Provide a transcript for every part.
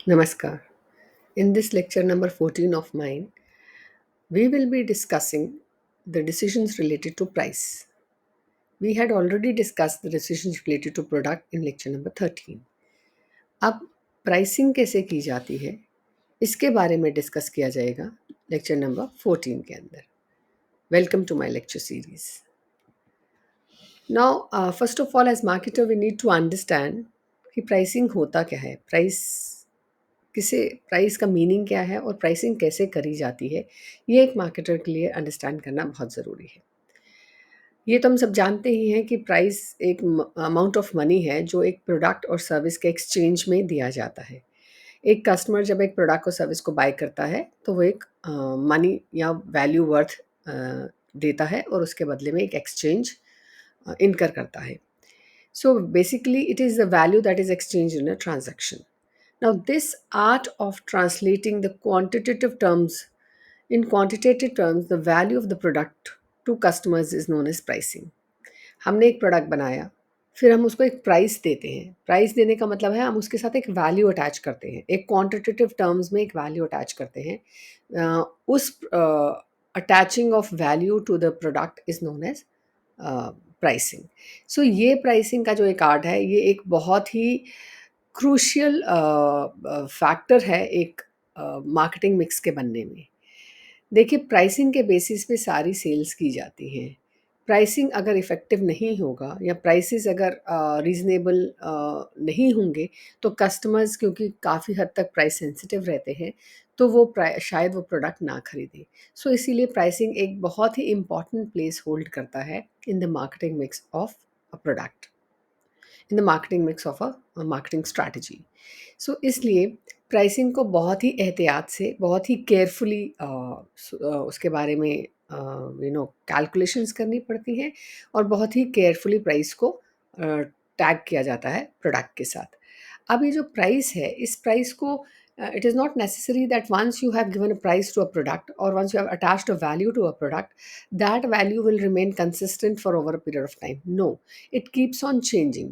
Namaskar. In this lecture number 14 of mine, we will be discussing the decisions related to price. We had already discussed the decisions related to product in lecture number 13. अब pricing कैसे की जाती है इसके बारे में discuss किया जाएगा लेक्चर नंबर 14 के अंदर. Welcome to my lecture series. Now first of all as marketer we need to understand कि प्राइसिंग होता क्या है, किसे प्राइस का मीनिंग क्या है और प्राइसिंग कैसे करी जाती है. ये एक मार्केटर के लिए अंडरस्टैंड करना बहुत ज़रूरी है. ये तो हम सब जानते ही हैं कि प्राइस एक अमाउंट ऑफ मनी है जो एक प्रोडक्ट और सर्विस के एक्सचेंज में दिया जाता है. एक कस्टमर जब एक प्रोडक्ट और सर्विस को बाय करता है तो वो एक मनी या वैल्यू वर्थ देता है और उसके बदले में एक एक्सचेंज इनकर करता है. So basically, it is the value that is exchanged in a transaction. Now, this art of translating in quantitative terms, the value of the product to customers is known as pricing. हमने एक product बनाया, फिर हम उसको एक price देते हैं. Price देने का मतलब है हम उसके साथ एक वैल्यू अटैच करते हैं, एक क्वांटिटेटिव टर्म्स में एक वैल्यू अटैच करते हैं. उस attaching of value to the product is known as pricing. So ये प्राइसिंग का जो एक आर्ट है, ये एक बहुत ही क्रूशियल फैक्टर है एक मार्केटिंग मिक्स के बनने में. देखिए, प्राइसिंग के बेसिस पे सारी सेल्स की जाती हैं. प्राइसिंग अगर इफ़ेक्टिव नहीं होगा या प्राइसेस अगर रीज़नेबल नहीं होंगे, तो कस्टमर्स क्योंकि काफ़ी हद तक प्राइस सेंसिटिव रहते हैं, तो वो शायद वो प्रोडक्ट ना खरीदें. सो इसीलिए प्राइसिंग एक बहुत ही इम्पॉर्टेंट प्लेस होल्ड करता है in the marketing mix of a product, in the marketing mix of a marketing strategy. So इसलिए प्राइसिंग को बहुत ही एहतियात से, बहुत ही केयरफुली उसके बारे में कैलकुलेशंस करनी पड़ती हैं और बहुत ही केयरफुली प्राइस को टैग किया जाता है प्रोडक्ट के साथ. अब ये जो प्राइस है, इस प्राइस को it is not necessary that once you have given a price to a product or once you have attached a value to a product, that value will remain consistent for over a period of time. No, it keeps on changing.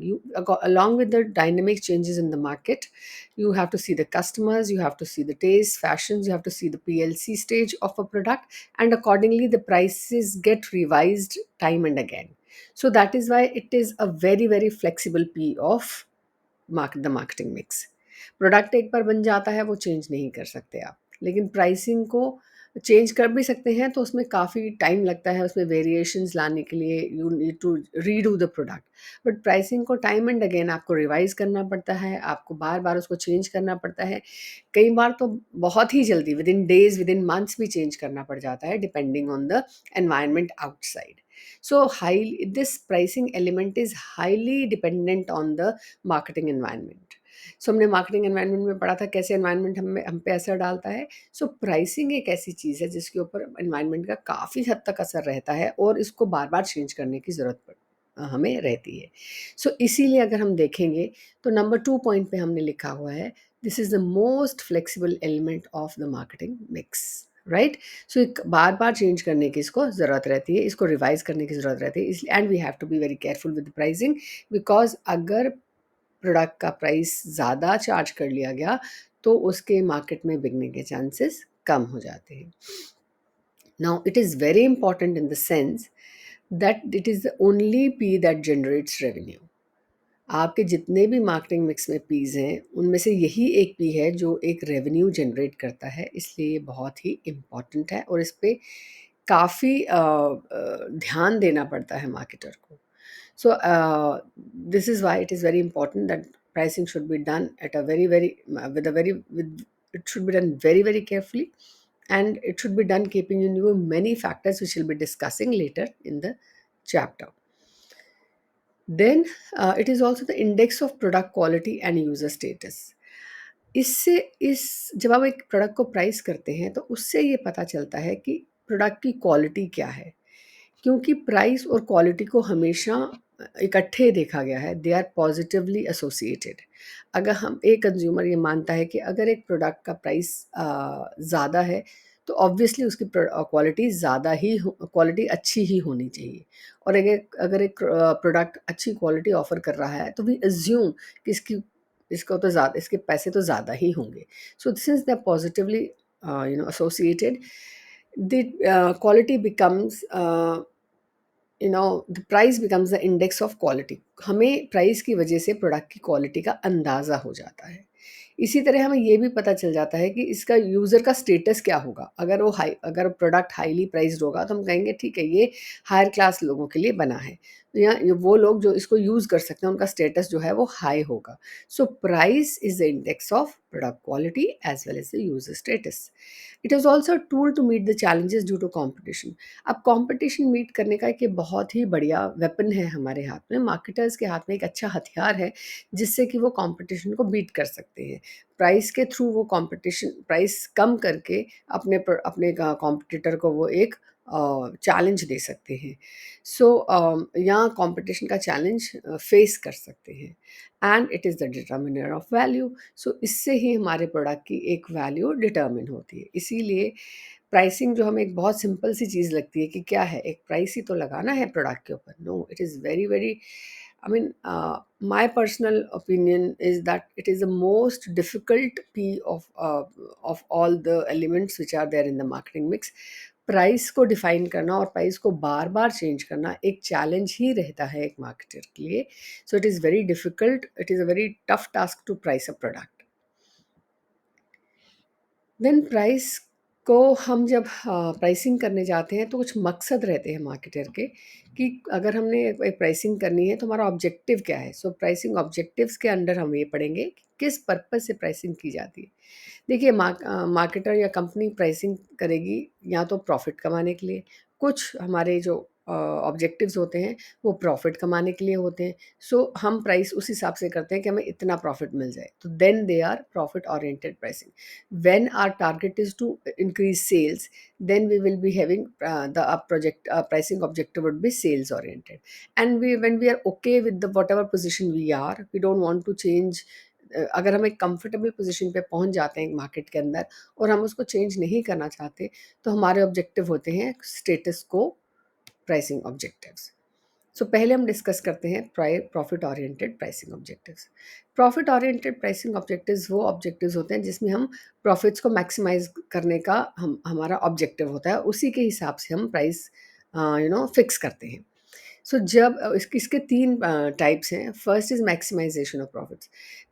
Along with the dynamic changes in the market, you have to see the customers, you have to see the taste, fashions, you have to see the PLC stage of a product, and accordingly the prices get revised time and again. So that is why it is a very very flexible P of the marketing mix. Product एक बार बन जाता है, वो change नहीं कर सकते आप, लेकिन प्राइसिंग को चेंज कर भी सकते हैं, तो उसमें काफ़ी टाइम लगता है. उसमें वेरिएशंस लाने के लिए you need to redo the product. But pricing को टाइम एंड अगेन आपको रिवाइज करना पड़ता है, आपको बार बार उसको चेंज करना पड़ता है. कई बार तो बहुत ही जल्दी, within days, within months भी चेंज करना पड़ जाता है, depending on the environment outside. So this pricing element is highly dependent on the marketing environment. So हमने मार्केटिंग एनवायरनमेंट में पढ़ा था कैसे एनवायरनमेंट हम पे असर डालता है. सो प्राइसिंग एक ऐसी चीज़ है जिसके ऊपर एनवायरनमेंट का काफ़ी हद तक असर रहता है और इसको बार बार चेंज करने की ज़रूरत हमें रहती है. सो इसीलिए अगर हम देखेंगे तो नंबर 2 पॉइंट पे हमने लिखा हुआ है, this is the most flexible element of the marketing mix. Right. So एक बार बार चेंज करने की इसको ज़रूरत रहती है, इसको रिवाइज करने की ज़रूरत रहती है. इसलिए and we have to be very careful with pricing, because अगर प्रोडक्ट का प्राइस ज़्यादा चार्ज कर लिया गया तो उसके मार्केट में बिकने के चांसेस कम हो जाते हैं. Now it is very important in the sense that it is the only P that generates revenue. आपके जितने भी मार्केटिंग मिक्स में पीज़ हैं, उनमें से यही एक पी है जो एक रेवेन्यू जनरेट करता है, इसलिए ये बहुत ही इम्पॉर्टेंट है और इस पे काफ़ी ध्यान देना पड़ता है मार्केटर को. So this is why it is very important that pricing should be done at a with it should be done very very carefully, and it should be done keeping in view many factors which we'll be discussing later in the chapter. Then it is also the index of product quality and user status. इससे इस जब आप एक product को price करते हैं तो उससे ये पता चलता है कि प्रोडक्ट की क्वालिटी क्या है, क्योंकि प्राइस और क्वालिटी को हमेशा इकट्ठे देखा गया है, दे आर पॉजिटिवली एसोसिएटेड. अगर हम एक कंज्यूमर ये मानता है कि अगर एक प्रोडक्ट का प्राइस ज़्यादा है तो ऑब्वियसली उसकी क्वालिटी क्वालिटी अच्छी ही होनी चाहिए. और अगर एक प्रोडक्ट अच्छी क्वालिटी ऑफर कर रहा है तो वी अज्यूम कि इसकी इसको तो ज़्यादा, इसके पैसे तो ज़्यादा ही होंगे। So since they are positively associated, the quality becomes the price becomes the index of quality. हमें प्राइस की वजह से प्रोडक्ट की क्वालिटी का अंदाज़ा हो जाता है। इसी तरह हमें ये भी पता चल जाता है कि इसका यूज़र का स्टेटस क्या होगा। अगर प्रोडक्ट हाईली प्राइस्ड होगा तो हम कहेंगे ठीक है, ये हायर क्लास लोगों के लिए बना है। तो या वो लोग जो इसको यूज़ कर सकते हैं, उनका स्टेटस जो है वो हाई होगा। So price is the index of product quality as well as the user status. It is also a tool to meet the challenges due to competition. अब कंपटीशन मीट करने का एक ये बहुत ही बढ़िया वेपन है हमारे हाथ में, मार्केटर्स के हाथ में एक अच्छा हथियार है, जिससे कि वो कंपटीशन को बीट कर सकते हैं। प्राइस के थ्रू वो कंपटीशन प्राइस कम करके अपने कॉम्पिटिटर को वो एक चैलेंज दे सकते हैं। सो यहाँ कंपटीशन का चैलेंज फेस कर सकते हैं। And it is the determiner of value. So इससे ही हमारे प्रोडक्ट की एक वैल्यू डिटर्मिन होती है। इसीलिए प्राइसिंग जो हमें एक बहुत सिंपल सी चीज़ लगती है कि क्या है, एक प्राइस ही तो लगाना है प्रोडक्ट के ऊपर। No, it is very very, I mean, my personal opinion is that it is the most difficult P of all the elements which are there in the marketing mix. Price को define करना और price को बार बार change करना एक challenge ही रहता है एक marketer के लिए। So it is very difficult, it is a very tough task to price a product. Then price को हम जब प्राइसिंग करने जाते हैं तो कुछ मकसद रहते हैं मार्केटर के, कि अगर हमने एक प्राइसिंग करनी है तो हमारा ऑब्जेक्टिव क्या है। सो प्राइसिंग ऑब्जेक्टिव्स के अंडर हम ये पढ़ेंगे कि किस पर्पस से प्राइसिंग की जाती है। देखिए, मार्केटर या कंपनी प्राइसिंग करेगी या तो प्रॉफिट कमाने के लिए, कुछ हमारे जो ऑब्जेक्टिव्स होते हैं वो प्रॉफिट कमाने के लिए होते हैं। सो हम प्राइस उस हिसाब से करते हैं कि हमें इतना प्रॉफिट मिल जाए, तो then they are profit oriented pricing. When our target is to increase sales, then we will be having the project pricing objective would be sales oriented. And when we are okay with the whatever position we are, we don't want to change. अगर हम एक comfortable position पे पहुंच जाते हैं market के अंदर और हम उसको चेंज नहीं करना चाहते, तो हमारे ऑब्जेक्टिव होते हैं स्टेटस को प्राइसिंग ऑब्जेक्टिव्स। सो पहले हम डिस्कस करते हैं profit oriented pricing objectives. Profit oriented pricing objectives वो ऑब्जेक्टिव्स होते हैं जिसमें हम प्रॉफिट्स को मैक्सिमाइज करने का हमारा ऑब्जेक्टिव होता है, उसी के हिसाब से हम प्राइस फिक्स करते हैं। सो जब इसके तीन टाइप्स हैं। First is maximization of profits.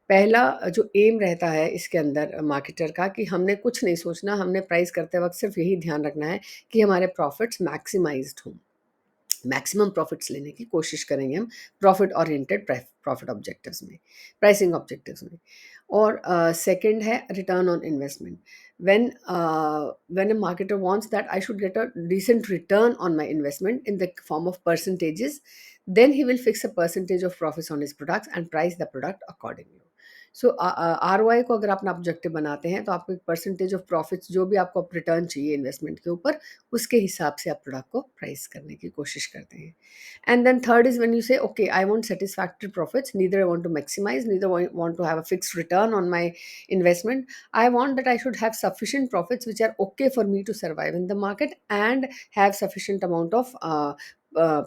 पहला जो एम रहता है इसके अंदर मार्केटर का, कि हमने कुछ नहीं सोचना, हमने प्राइस करते वक्त सिर्फ यही ध्यान रखना है कि हमारे प्रॉफिट्स मैक्सिमाइज्ड हों, मैक्सिमम प्रॉफिट्स लेने की कोशिश करेंगे हम प्रॉफिट ओरिएंटेड प्रॉफिट ऑब्जेक्टिव्स में, प्राइसिंग ऑब्जेक्टिव्स में। और सेकंड है return on investment. when a marketer wants that I should get a decent return on my investment in the form of percentages, then he will fix a percentage of profits on his products and price the product accordingly. So ROI को अगर अपना objective बनाते हैं तो आपको एक percentage of profits, जो भी आपको रिटर्न चाहिए इन्वेस्टमेंट के ऊपर, उसके हिसाब से आप प्रोडक्ट को प्राइस करने की कोशिश करते हैं। And then third is when you say okay, I want satisfactory profits, neither I want to maximise, neither want to have a fixed return on my investment. I want that I should have sufficient profits which are okay for me to survive in the market and have sufficient amount of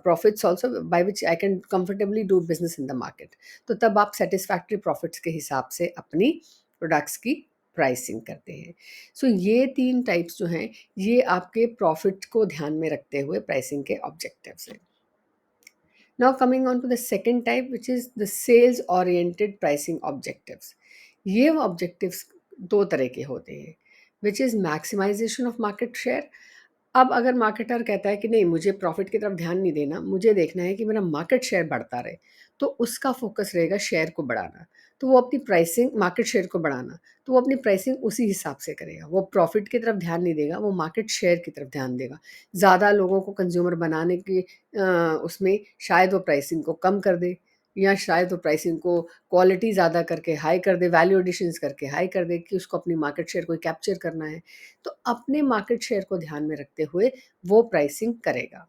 profits also by which I can comfortably do business in the market. तो तब आप satisfactory profits के हिसाब से अपनी products की pricing करते हैं। सो ये तीन टाइप्स जो हैं, ये आपके प्रॉफिट को ध्यान में रखते हुए प्राइसिंग के ऑब्जेक्टिव्स हैं। Now coming on to the second type, which is the sales oriented pricing objectives. ये ऑब्जेक्टिव्स दो तरह के होते हैं, which is maximization of market share. अब अगर मार्केटर कहता है कि नहीं, मुझे प्रॉफिट की तरफ ध्यान नहीं देना, मुझे देखना है कि मेरा मार्केट शेयर बढ़ता रहे, तो उसका फोकस रहेगा शेयर को बढ़ाना। तो वो अपनी प्राइसिंग, मार्केट शेयर को बढ़ाना, तो वो अपनी प्राइसिंग उसी हिसाब से करेगा। वो प्रॉफिट की तरफ ध्यान नहीं देगा, वो मार्केट शेयर की तरफ ध्यान देगा। ज़्यादा लोगों को कंज्यूमर बनाने की उसमें शायद वो प्राइसिंग को कम कर दे, या शायद वो प्राइसिंग को क्वालिटी ज़्यादा करके हाई कर दे, वैल्यू एडिशंस करके हाई कर दे, कि उसको अपनी मार्केट शेयर को कैप्चर करना है। तो अपने मार्केट शेयर को ध्यान में रखते हुए वो प्राइसिंग करेगा।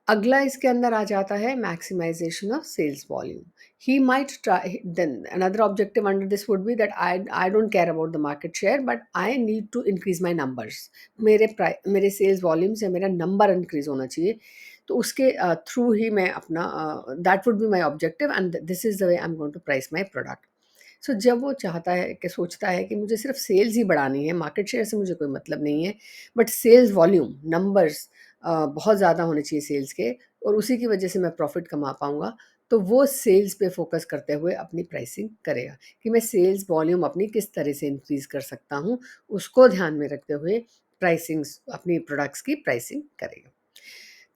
अगला इसके अंदर आ जाता है maximization of sales volume. He might try, then another objective under this would be that I don't care about the market share, but I need to increase my numbers. मेरे सेल्स वॉल्यूम से मेरा number increase होना चाहिए, तो उसके through ही मैं अपना that would be my objective and this is the way I am going to price my product. So जब वो चाहता है कि सोचता है कि मुझे सिर्फ सेल्स ही बढ़ानी है, मार्केट शेयर से मुझे कोई मतलब नहीं है, बट सेल्स वॉल्यूम, नंबर्स बहुत ज़्यादा होने चाहिए सेल्स के और उसी की वजह से मैं प्रॉफ़िट कमा पाऊँगा, तो वो सेल्स पे फ़ोकस करते हुए अपनी प्राइसिंग करेगा कि मैं सेल्स वॉल्यूम अपनी किस तरह से इंक्रीज़ कर सकता हूँ, उसको ध्यान में रखते हुए प्राइसिंग्स अपनी प्रोडक्ट्स की प्राइसिंग करेगा।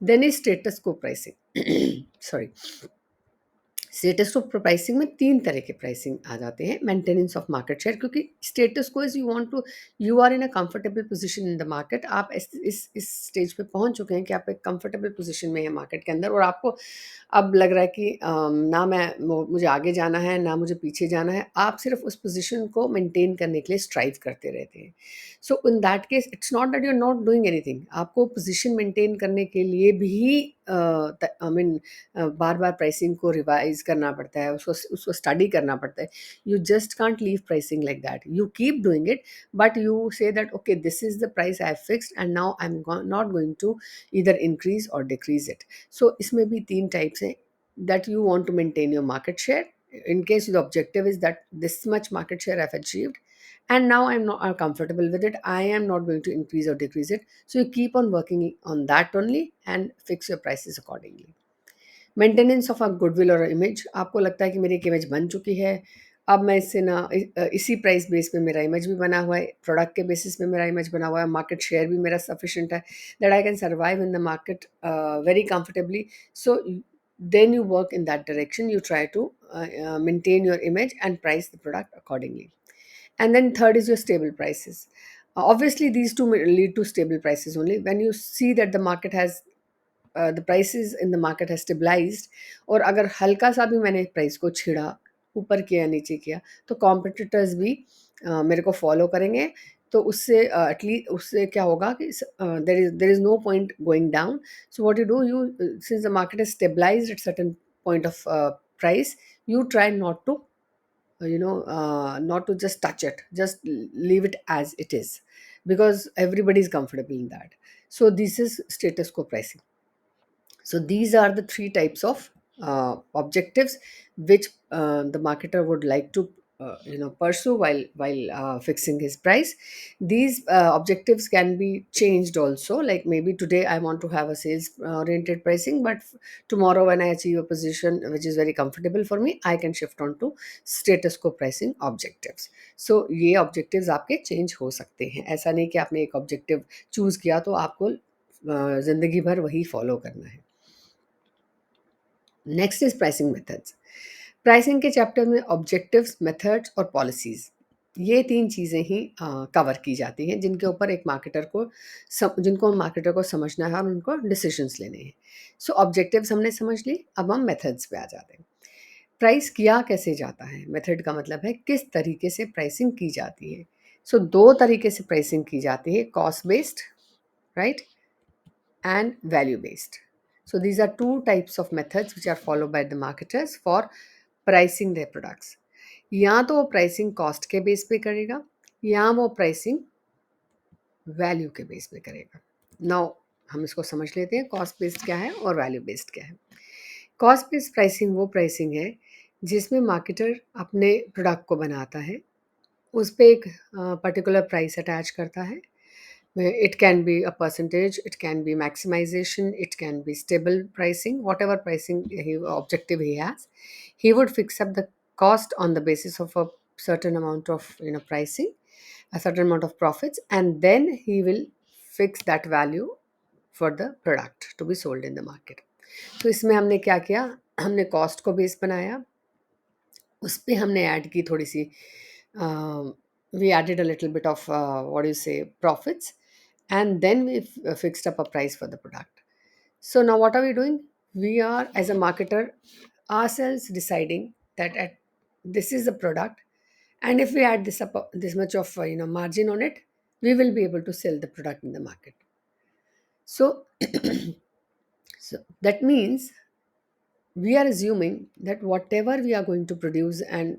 Then is status quo pricing sorry status of pricing में 3 तरह के प्राइसिंग आ जाते हैं। मेंटेनेंस ऑफ मार्केट शेयर, क्योंकि status quo is you are in a comfortable position in the market. आप इस स्टेज पे पहुँच चुके हैं कि आप एक कंफर्टेबल पोज़ीशन में हैं मार्केट के अंदर और आपको अब लग रहा है कि ना मुझे आगे जाना है, ना मुझे पीछे जाना है। आप सिर्फ़ उस पोज़ीशन को मेंटेन करने के लिए स्ट्राइव करते रहते हैं। So in that case it's not that you are not doing anything. आपको पोज़ीशन मेंटेन करने के लिए भी आई मीन बार-बार प्राइसिंग को रिवाइज़ करना पड़ता है, उसको स्टडी करना पड़ता है। You just can't leave pricing like that. You keep doing it, but you say that, okay, this is the price I have fixed and now I'm not going to either increase or decrease it. So इसमें भी 3 types हैं that you want to maintain your market share. In case the objective is that this much market share I've achieved and now I'm not comfortable with it. I am not going to increase or decrease it. So you keep on working on that only and fix your prices accordingly. Maintenance of a goodwill और image, आपको लगता है कि मेरी एक image बन चुकी है, अब मैं इससे ना इसी प्राइस बेस पे मेरा इमेज भी बना हुआ है, प्रोडक्ट के बेसिस पे मेरा इमेज बना हुआ है, मार्केट शेयर भी मेरा सफिशिएंट है that I can survive in the market very comfortably. So then you work in that direction, you try to maintain your image and price the product accordingly. And then third is your stable prices. Obviously these two may lead to stable prices only when you see that the market has the prices in the market है stabilised और अगर हल्का सा भी मैंने price को छेड़ा, ऊपर किया नीचे किया, तो कॉम्पिटिटर्स भी मेरे को फॉलो करेंगे। तो उससे एटलीस्ट उससे क्या होगा कि there is no point going down. So what you do, you since the market is stabilized at certain point of price, you try not to not to just touch it, just leave it as it is, because everybody is comfortable in that. So this is status quo pricing. So these are the three types of objectives which the marketer would like to pursue while fixing his price. These objectives can be changed also. Like maybe today I want to have a sales oriented pricing, but tomorrow when I achieve a position which is very comfortable for me, I can shift on to status quo pricing objectives. So ये objectives आपके change हो सकते हैं। ऐसा नहीं कि आपने एक objective choose किया तो आपको ज़िंदगी भर वही फॉलो करना है। Next is pricing methods. Pricing के चैप्टर में ऑब्जेक्टिव्स, मेथड्स और पॉलिसीज, ये 3 चीज़ें ही कवर की जाती हैं जिनके ऊपर एक मार्केटर को जिनको मार्केटर को समझना है और उनको डिसीजंस लेने हैं। सो ऑब्जेक्टिव्स हमने समझ ली, अब हम मेथड्स पे आ जाते हैं। प्राइस किया कैसे जाता है, मेथड का मतलब है किस तरीके से प्राइसिंग की जाती है। सो 2 तरीके से प्राइसिंग की जाती है, cost based, right, and value based. So these are two types of methods which are followed by the marketers for pricing their products. या तो वो प्राइसिंग कॉस्ट के बेस पे करेगा या वो प्राइसिंग वैल्यू के बेस पे करेगा। नाउ हम इसको समझ लेते हैं, कॉस्ट बेस्ड क्या है और वैल्यू बेस्ड क्या है। कॉस्ट बेस्ड प्राइसिंग वो प्राइसिंग है जिसमें मार्केटर अपने प्रोडक्ट को बनाता है, उस पे एक पर्टिकुलर प्राइस अटैच करता है। It can be a percentage, it can be maximization, it can be stable pricing, whatever pricing objective he has. He would fix up the cost on the basis of a certain amount of pricing, a certain amount of profits, and then he will fix that value for the product to be sold in the market. तो इसमें हमने क्या किया, हमने cost को base बनाया, उस पे हमने ऐड की थोड़ी सी we added a little bit of what do you say, profits, and then we fixed up a price for the product. So now what are we doing? We are, as a marketer, ourselves deciding that this is the product, and if we add this much of margin on it, we will be able to sell the product in the market. So so that means we are assuming that whatever we are going to produce and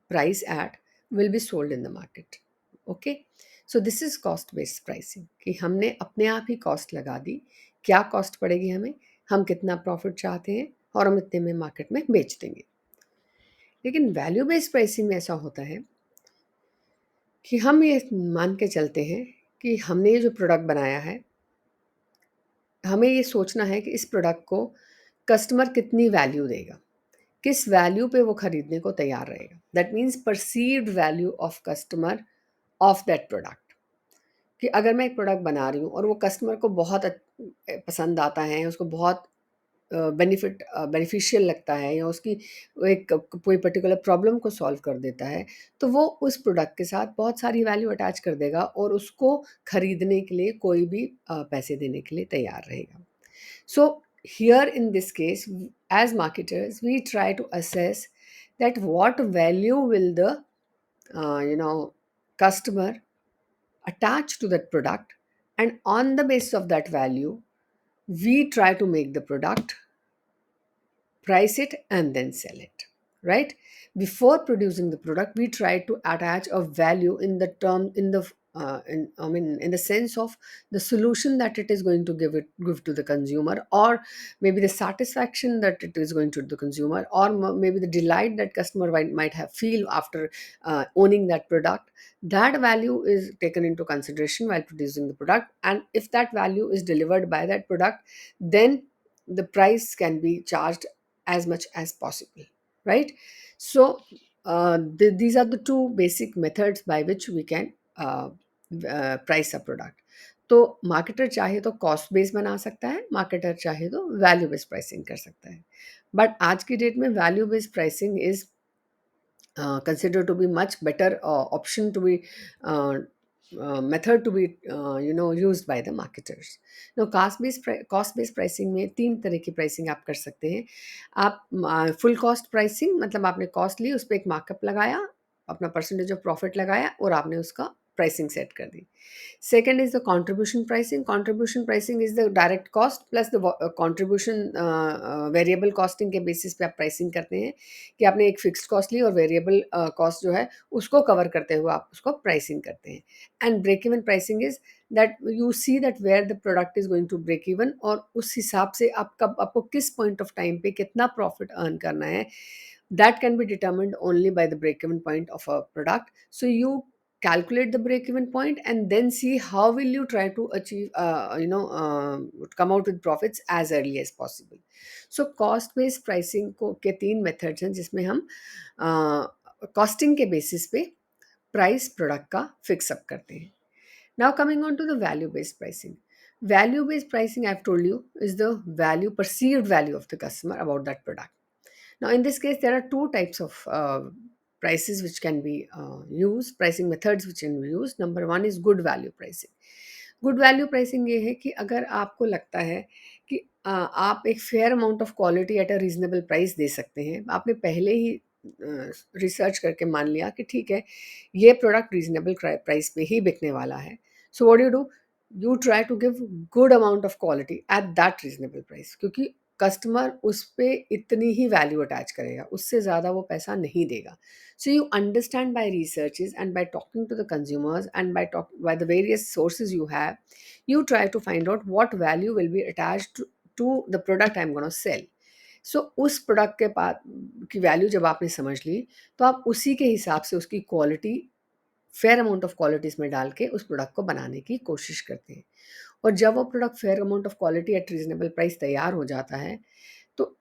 price at will be sold in the market. Okay, so this is cost based pricing कि हमने अपने आप ही cost लगा दी, क्या cost पड़ेगी हमें, हम कितना प्रॉफिट चाहते हैं और हम इतने में मार्केट में बेच देंगे। लेकिन वैल्यू बेस्ड प्राइसिंग में ऐसा होता है कि हम ये मान के चलते हैं कि हमने ये जो प्रोडक्ट बनाया है, हमें ये सोचना है कि इस प्रोडक्ट को कस्टमर कितनी वैल्यू देगा, किस वैल्यू पे वो खरीदने को तैयार रहेगा। That means perceived value of customer of that product. कि अगर मैं एक प्रोडक्ट बना रही हूँ और वो कस्टमर को बहुत पसंद आता है, उसको बहुत बेनिफिशियल लगता है, या उसकी वो एक कोई पर्टिकुलर प्रॉब्लम को सॉल्व कर देता है, तो वो उस प्रोडक्ट के साथ बहुत सारी वैल्यू अटैच कर देगा और उसको खरीदने के लिए कोई भी पैसे देने के लिए तैयार रहेगा। So here in this case, as marketers, we try to assess that what value will the customer attach to that product, and on the basis of that value, we try to make the product, price it, and then sell it, right? Before producing the product, we try to attach a value in the term, in the in the sense of the solution that it is going to give to the consumer, or maybe the satisfaction that it is going to the consumer, or maybe the delight that customer might have feel after owning that product. That value is taken into consideration while producing the product, and if that value is delivered by that product, then the price can be charged as much as possible, right? So these are the two basic methods by which we can price a product. तो marketer चाहे तो cost base बना सकता है, marketer चाहे तो value based pricing कर सकता है, बट आज की डेट में value based pricing is considered to be much better option to be method to be used by the marketers. Now cost based pricing में तीन तरह की pricing आप कर सकते हैं। आप full cost pricing, मतलब आपने cost ली, उस पर एक markup लगाया, अपना percentage of profit लगाया और आपने उसका pricing set कर दी। Second is the contribution pricing. Contribution pricing is the direct cost plus the contribution variable costing के basis पे आप pricing करते हैं कि आपने एक fixed cost ली और variable cost जो है उसको cover करते हुए आप उसको pricing करते हैं। And break even pricing is that you see that where the product is going to break even, और उस हिसाब से आपको किस point of time पे कितना profit earn करना है, that can be determined only by the break even point of a product. So you calculate the break even point and then see how will you try to achieve come out with profits as early as possible. So cost based pricing को के तीन methods हैं जिसमें हम costing के basis पे price product का fix up करते हैं. Now coming on to the value based pricing. Value based pricing, I've told you, is the value, perceived value of the customer about that product. Now, in this case, there are two types of prices which can be used, pricing methods which can be used. Number one is good value pricing. Good value pricing ये है कि अगर आपको लगता है कि आप एक fair amount of quality at a reasonable price दे सकते हैं, आपने पहले ही रिसर्च करके मान लिया कि ठीक है ये प्रोडक्ट रीजनेबल प्राइस पे ही बिकने वाला है, so what do, you try to give good amount of quality at that reasonable price, क्योंकि कस्टमर उस पे इतनी ही वैल्यू अटैच करेगा, उससे ज़्यादा वो पैसा नहीं देगा. So you understand by researches and by talking to the consumers and by the various sources you have, you try to find out what value will be attached to the product I'm going to sell. So उस product के पास की value जब आपने समझ ली, तो आप उसी के हिसाब से उसकी quality, fair amount of quality इसमें डाल के उस प्रोडक्ट को बनाने की कोशिश करते हैं. और जब वो product fair amount of quality eight reasonable price तैयार हो जाता है, तो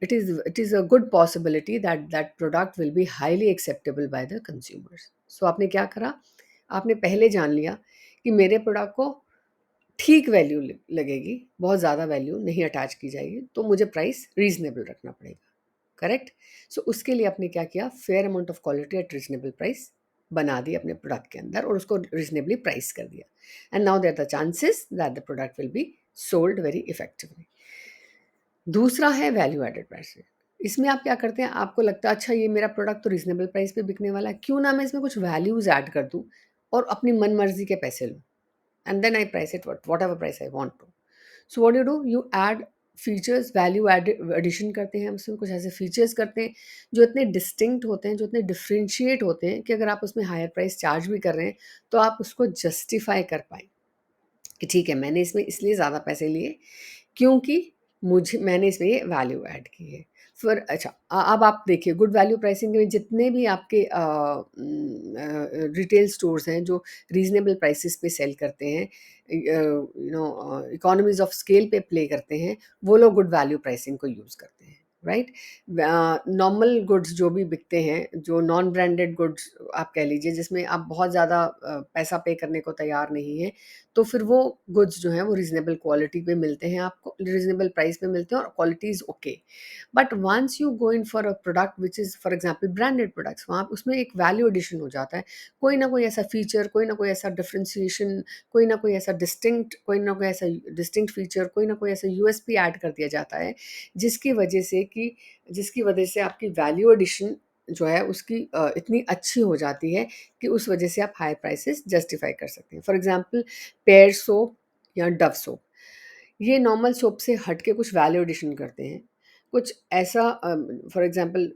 it is a good possibility that that product will be highly acceptable by the consumers. So आपने क्या करा, आपने पहले जान लिया कि मेरे प्रोडक्ट को ठीक वैल्यू लगेगी, बहुत ज़्यादा वैल्यू नहीं अटैच की जाएगी, तो मुझे प्राइस रीजनेबल रखना पड़ेगा, करेक्ट. सो उसके लिए आपने क्या किया, fair amount of quality eight reasonable price बना दी अपने प्रोडक्ट के अंदर और उसको रीजनेबली प्राइस कर दिया. And now there the chances that the product will be sold very effectively. दूसरा है वैल्यू एडेड प्राइसिंग. इसमें आप क्या करते हैं, आपको लगता है अच्छा ये मेरा प्रोडक्ट तो रीजनेबल प्राइस पे बिकने वाला है, क्यों ना मैं इसमें कुछ वैल्यूज ऐड कर दूं और अपनी मन मर्जी के पैसे लूं, and then I price it whatever price I want to. So what you add features, value addition करते हैं, उसमें कुछ ऐसे फीचर्स करते हैं जो इतने डिस्टिंक्ट होते हैं, जो इतने डिफ्रेंशिएट होते हैं कि अगर आप उसमें हायर प्राइस चार्ज भी कर रहे हैं तो आप उसको जस्टिफाई कर पाएँ कि ठीक है मैंने इसमें इसलिए ज़्यादा पैसे लिए क्योंकि मैंने इसमें ये वैल्यू ऐड की है. फिर अच्छा अब आप देखिए गुड वैल्यू प्राइसिंग में जितने भी आपके रिटेल स्टोर्स हैं जो रीजनेबल प्राइसेस पे सेल करते हैं, इकोनॉमीज ऑफ स्केल पे प्ले करते हैं, वो लोग गुड वैल्यू प्राइसिंग को यूज़ करते हैं, राइट। नॉर्मल गुड्स जो भी बिकते हैं, जो नॉन ब्रांडेड गुड्स आप कह लीजिए, जिसमें आप बहुत ज़्यादा पैसा पे करने को तैयार नहीं है, तो फिर वो गुड्स जो हैं वो रीजनेबल क्वालिटी पे मिलते हैं, आपको रीजनेबल प्राइस पे मिलते हैं और quality is okay. But once you go in for a product which is for example branded products, वहाँ उसमें एक वैल्यू एडिशन हो जाता है, कोई ना कोई ऐसा फीचर, कोई ना कोई ऐसा डिफरेंशिएशन, कोई ना कोई ऐसा डिस्टिंक्ट, कोई ना कोई ऐसा डिस्टिंक्ट फीचर, कोई ना कोई ऐसा यूएसपी ऐड कर दिया जाता है, जिसकी वजह से कि जिसकी वजह से आपकी वैल्यू एडिशन जो है उसकी इतनी अच्छी हो जाती है कि उस वजह से आप हाई प्राइसेस जस्टिफाई कर सकते हैं। फॉर एग्जांपल पेयर सोप या डव सोप, ये नॉर्मल सोप से हट के कुछ वैल्यू एडिशन करते हैं। कुछ ऐसा, for example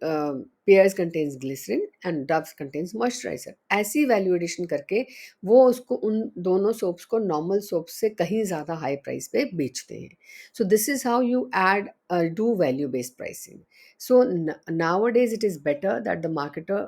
Pears contains glycerine and Doves contains moisturiser, ऐसी वैल्यू एडिशन करके वो उसको उन दोनों सोप्स को नॉर्मल सोप से कहीं ज़्यादा हाई प्राइस पे बेचते हैं। So this is how you add do value based pricing. So nowadays it is better that the marketer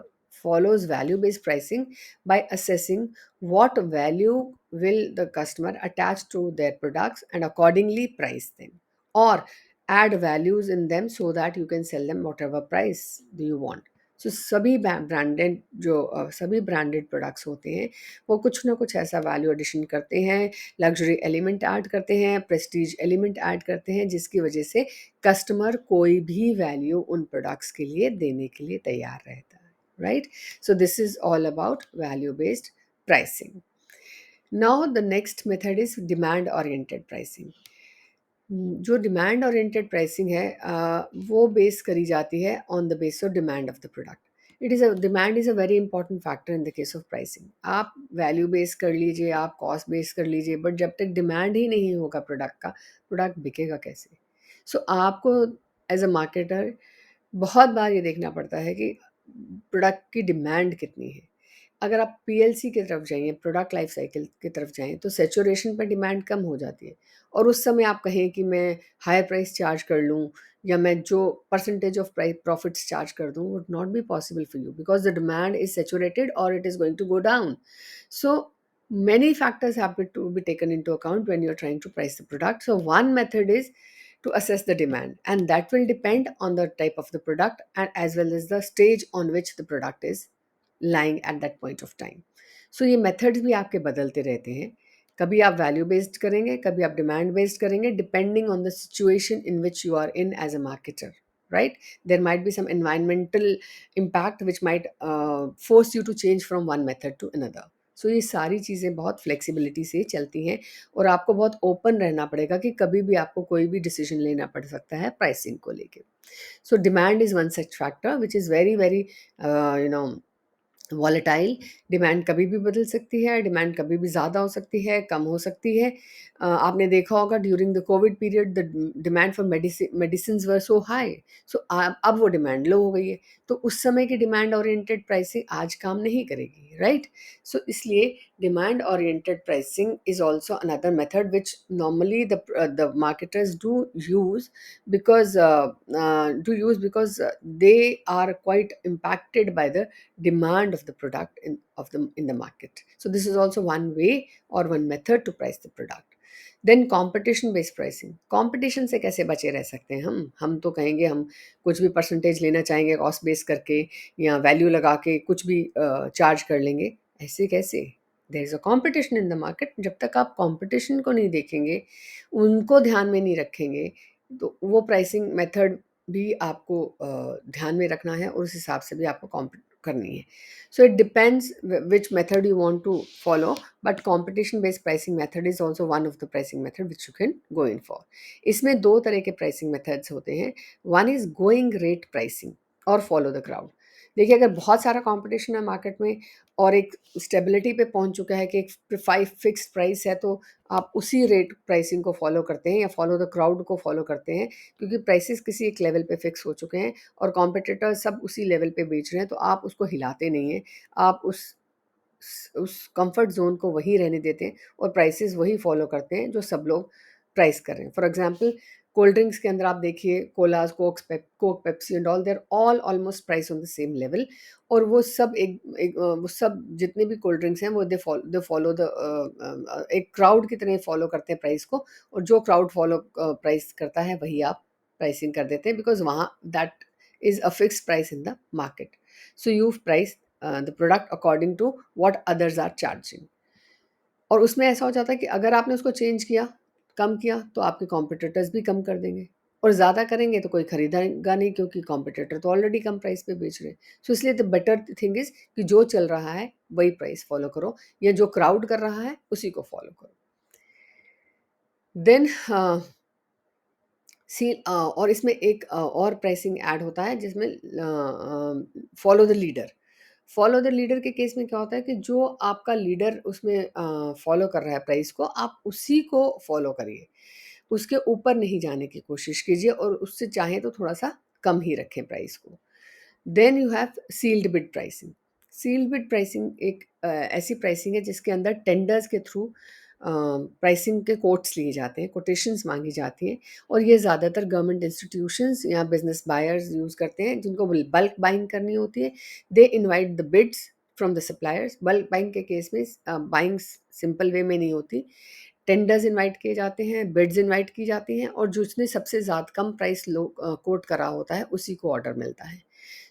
follows value based pricing by assessing what value will the customer attach to their products and accordingly price them, or add values in them so that you can sell them whatever price do you want. सो सभी branded जो सभी branded products होते हैं वो कुछ ना कुछ ऐसा वैल्यू एडिशन करते हैं, लग्जरी एलिमेंट ऐड करते हैं, प्रेस्टीज एलिमेंट ऐड करते हैं, जिसकी वजह से कस्टमर कोई भी वैल्यू उन प्रोडक्ट्स के लिए देने के लिए तैयार रहता है, right. So this is all about value based pricing. Now the next method is demand oriented pricing. जो डिमांड ओरिएंटेड प्राइसिंग है वो बेस करी जाती है on the base of demand of the product. It is a demand is a very important factor in the case of pricing. आप value base कर लीजिए, आप कॉस्ट बेस कर लीजिए, बट जब तक डिमांड ही नहीं होगा प्रोडक्ट का, प्रोडक्ट बिकेगा कैसे? सो आपको एज अ मार्केटर बहुत बार ये देखना पड़ता है कि प्रोडक्ट की डिमांड कितनी है। अगर आप पीएलसी की तरफ जाइए, प्रोडक्ट लाइफ साइकिल की तरफ जाएँ, तो सैचुरेशन पे डिमांड कम हो जाती है और उस समय आप कहें कि मैं हायर प्राइस चार्ज कर लूँ या मैं जो percentage of price profits charge कर दूँ, would not be possible for you because the demand is saturated और it is going to go down. So many factors have to be taken into account when you're trying to price the product. So one method is to assess the demand, and that will depend on the type of the product and as well as the stage on which the product is lying at that point of time. So ये methods भी आपके बदलते रहते हैं। कभी आप value based करेंगे, कभी आप demand based करेंगे, depending on the situation in which you are in as a marketer, right? There might be some environmental impact which might force you to change from one method to another. सो ये सारी चीज़ें बहुत flexibility से चलती हैं और आपको बहुत ओपन रहना पड़ेगा कि कभी भी आपको कोई भी डिसीजन लेना पड़ सकता है प्राइसिंग को लेके। So demand is one such factor which is very very you know volatile. Demand कभी भी बदल सकती है, डिमांड कभी भी ज़्यादा हो सकती है, कम हो सकती है। आपने देखा होगा during the COVID period the demand for medicines were so high. So अब वो डिमांड लो हो गई है, तो उस समय की डिमांड ओरिएंटेड प्राइसिंग आज काम नहीं करेगी, राइट। सो इसलिए demand oriented pricing is also another method which normally the marketers do use because they are quite impacted by the demand of the product in the market. So this is also one way or one method to price the product. Then competition based pricing. Competition से कैसे बचे रह सकते हैं हम तो कहेंगे हम कुछ भी परसेंटेज लेना चाहेंगे कॉस्ट बेस करके या वैल्यू लगा के कुछ भी चार्ज कर लेंगे, ऐसे कैसे? There is a competition in the market. जब तक आप कॉम्पिटिशन को नहीं देखेंगे, उनको ध्यान में नहीं रखेंगे, तो वो प्राइसिंग मेथड भी आपको ध्यान में रखना है और उस हिसाब से भी आपको कॉम्प करनी है। So it depends which method you want to follow, but competition based pricing method is also one of the pricing method which you can go in for. इसमें दो तरह के pricing methods होते हैं। One is going rate pricing और follow the crowd। देखिए अगर बहुत सारा कंपटीशन है मार्केट में और एक स्टेबिलिटी पे पहुंच चुका है कि एक फिक्स्ड प्राइस है, तो आप उसी रेट प्राइसिंग को फॉलो करते हैं या फॉलो द क्राउड को फॉलो करते हैं, क्योंकि प्राइसेस किसी एक लेवल पे फिक्स हो चुके हैं और कॉम्पिटिटर सब उसी लेवल पे बेच रहे हैं, तो आप उसको हिलाते नहीं हैं। आप उस कंफर्ट ज़ोन को वहीं रहने देते हैं और प्राइसेस वही फॉलो करते हैं जो सब लोग प्राइस कर रहे हैं। फॉर एग्ज़ाम्पल कोल्ड ड्रिंक्स के अंदर आप देखिए colas, Coke, Pepsi and all, they are all almost price on the same level. और वो सब वो सब जितने भी कोल्ड ड्रिंक्स हैं वो दे फॉलो द एक क्राउड की तरह फॉलो करते हैं प्राइस को। और जो क्राउड फॉलो प्राइस करता है वही आप प्राइसिंग कर देते हैं, बिकॉज वहाँ that is a fix price in the market. So you price the product according to what others are charging. और उसमें ऐसा हो जाता है कि अगर आपने उसको चेंज किया, कम किया, तो आपके कॉम्पिटिटर्स भी कम कर देंगे, और ज़्यादा करेंगे तो कोई खरीदेगा नहीं, क्योंकि कॉम्पिटिटर तो ऑलरेडी कम प्राइस पे बेच रहे हैं। सो इसलिए द बेटर थिंग इज़ कि जो चल रहा है वही प्राइस फॉलो करो, या जो क्राउड कर रहा है उसी को फॉलो करो। देन सी और इसमें एक और प्राइसिंग ऐड होता है जिसमें follow the leader. Follow the leader के केस में क्या होता है कि जो आपका लीडर उसमें फॉलो कर रहा है प्राइस को, आप उसी को फॉलो करिए, उसके ऊपर नहीं जाने की कोशिश कीजिए, और उससे चाहें तो थोड़ा सा कम ही रखें प्राइस को। Then you have sealed bid pricing. Sealed bid pricing एक ऐसी प्राइसिंग है जिसके अंदर टेंडर्स के थ्रू प्राइसिंग के कोट्स लिए जाते हैं, कोटेशंस मांगी जाती हैं, और ये ज़्यादातर गवर्नमेंट इंस्टीट्यूशंस या बिजनेस बायर्स यूज़ करते हैं जिनको बल्क बाइंग करनी होती है। They invite the bids from the suppliers. Bulk buying के केस में बाइंग सिंपल वे में नहीं होती, टेंडर्स इनवाइट किए जाते हैं, बिड्स इनवाइट की जाती हैं, और जिसने सबसे ज़्यादा कम प्राइस कोट करा होता है उसी को ऑर्डर मिलता है।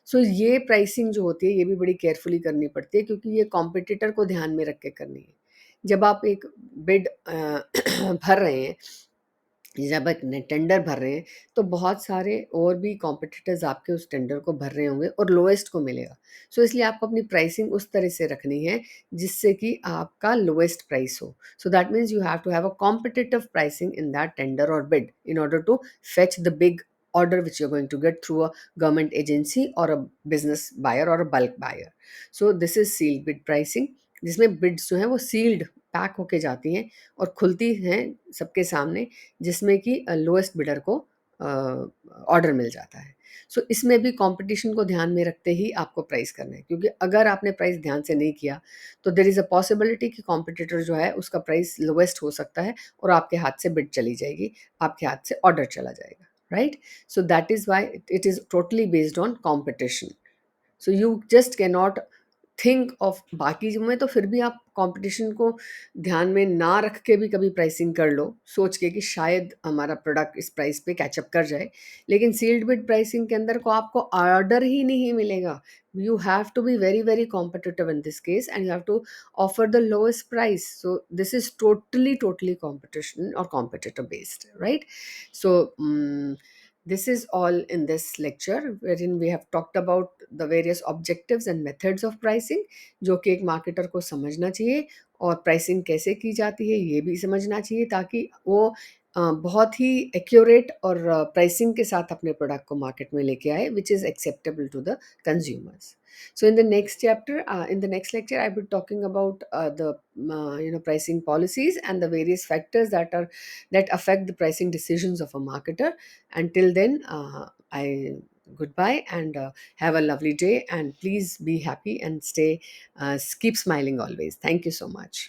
सो ये प्राइसिंग जो होती है ये भी बड़ी केयरफुली करनी पड़ती है, क्योंकि ये कॉम्पिटिटर को ध्यान में रख के करनी है। जब आप एक बिड भर रहे हैं, जब एक टेंडर भर रहे हैं, तो बहुत सारे और भी कॉम्पिटिटर्स आपके उस टेंडर को भर रहे होंगे और लोएस्ट को मिलेगा। सो इसलिए आपको अपनी प्राइसिंग उस तरह से रखनी है जिससे कि आपका लोएस्ट प्राइस हो। So that means you have to have a competitive pricing in that tender और bid in order to fetch the big order which you're going to get through a government agency or a business buyer or a bulk buyer. So this is sealed bid pricing, जिसमें beads जो हैं वो sealed pack होके जाती हैं और खुलती हैं सबके सामने, जिसमें कि लोएस्ट बिडर को ऑर्डर मिल जाता है। सो इसमें भी कंपटीशन को ध्यान में रखते ही आपको प्राइस करना है, क्योंकि अगर आपने प्राइस ध्यान से नहीं किया तो देयर इज़ अ पॉसिबिलिटी कि कॉम्पिटिटर जो है उसका प्राइस लोएस्ट हो सकता है, और आपके हाथ से बिड चली जाएगी, आपके हाथ से ऑर्डर चला जाएगा, right? So that is why it is totally based on competition. So you just can not think of बाकी में, तो फिर भी आप कंपटीशन को ध्यान में ना रख के भी कभी प्राइसिंग कर लो, सोच के कि शायद हमारा प्रोडक्ट इस प्राइस पे कैचअप कर जाए। लेकिन सील्ड बिड प्राइसिंग के अंदर को आपको ऑर्डर ही नहीं मिलेगा। You have to be very very competitive in this case, and you have to offer the lowest price. So this is totally totally competition और competitive based, right? So this is all in this lecture, wherein we have talked about the various objectives and methods of pricing, जो कि एक marketer को समझना चाहिए, और pricing कैसे की जाती है ये भी समझना चाहिए, ताकि वो बहुत ही एक्यूरेट और प्राइसिंग के साथ अपने प्रोडक्ट को मार्केट में लेके आए, which is acceptable to the consumers. So in the next chapter, in the next lecture, I will be talking about the pricing policies and the various factors that affect the pricing decisions of a marketer. Until then, I goodbye, and have a lovely day, and please be happy and stay keep smiling always. Thank you so much.